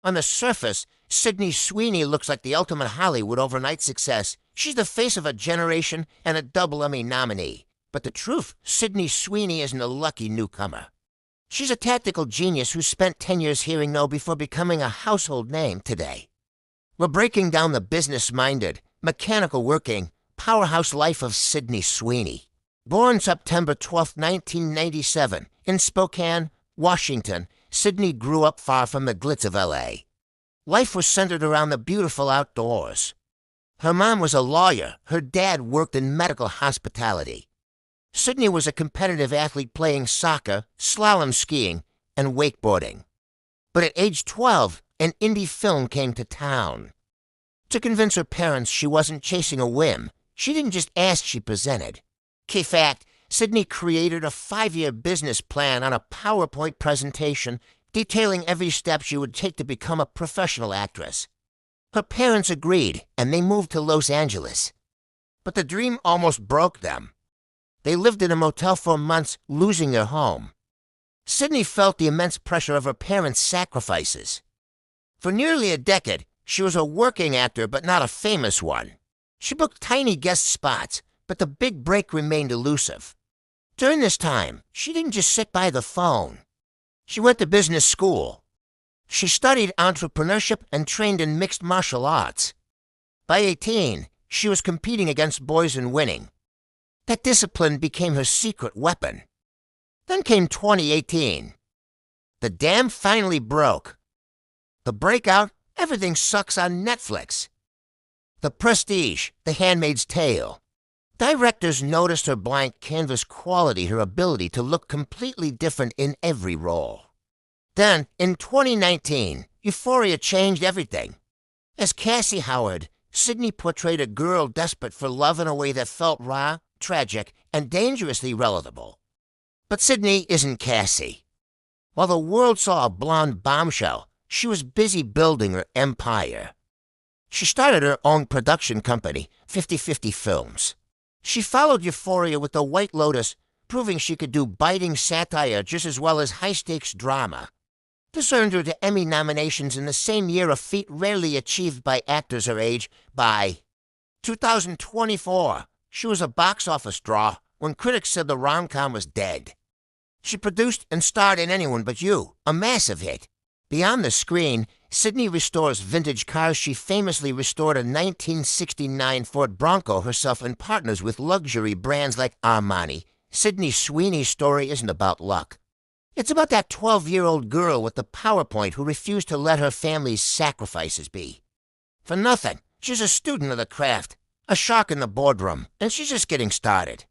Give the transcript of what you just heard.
On the surface, Sydney Sweeney looks like the ultimate Hollywood overnight success. She's the face of a generation and a double Emmy nominee. But the truth, Sydney Sweeney isn't a lucky newcomer. She's a tactical genius who spent 10 years hearing no before becoming a household name today. We're breaking down the business-minded, mechanical working, powerhouse life of Sydney Sweeney. Born September 12, 1997, in Spokane, Washington, Sydney grew up far from the glitz of L.A. Life was centered around the beautiful outdoors. Her mom was a lawyer. Her dad worked in medical hospitality. Sydney was a competitive athlete playing soccer, slalom skiing, and wakeboarding. But at age 12, an indie film came to town. To convince her parents she wasn't chasing a whim, she didn't just ask, she presented. Key fact, Sydney created a 5-year business plan on a PowerPoint presentation detailing every step she would take to become a professional actress. Her parents agreed, and they moved to Los Angeles. But the dream almost broke them. They lived in a motel for months, losing their home. Sydney felt the immense pressure of her parents' sacrifices. For nearly a decade, she was a working actor, but not a famous one. She booked tiny guest spots, but the big break remained elusive. During this time, she didn't just sit by the phone. She went to business school. She studied entrepreneurship and trained in mixed martial arts. By 18, she was competing against boys and winning. That discipline became her secret weapon. Then came 2018. The dam finally broke. The breakout, Everything Sucks on Netflix. The Prestige, The Handmaid's Tale. Directors noticed her blank canvas quality, her ability to look completely different in every role. Then, in 2019, Euphoria changed everything. As Cassie Howard, Sydney portrayed a girl desperate for love in a way that felt raw, tragic, and dangerously relatable. But Sydney isn't Cassie. While the world saw a blonde bombshell, she was busy building her empire. She started her own production company, 50/50 Films. She followed Euphoria with The White Lotus, proving she could do biting satire just as well as high-stakes drama. This earned her the Emmy nominations in the same year, a feat rarely achieved by actors her age. By 2024, she was a box office draw when critics said the rom-com was dead. She produced and starred in Anyone But You, a massive hit. Beyond the screen, Sydney restores vintage cars. She famously restored a 1969 Ford Bronco herself and partners with luxury brands like Armani. Sydney Sweeney's story isn't about luck. It's about that 12-year-old girl with the PowerPoint who refused to let her family's sacrifices be. For nothing, she's a student of the craft, a shark in the boardroom, and she's just getting started.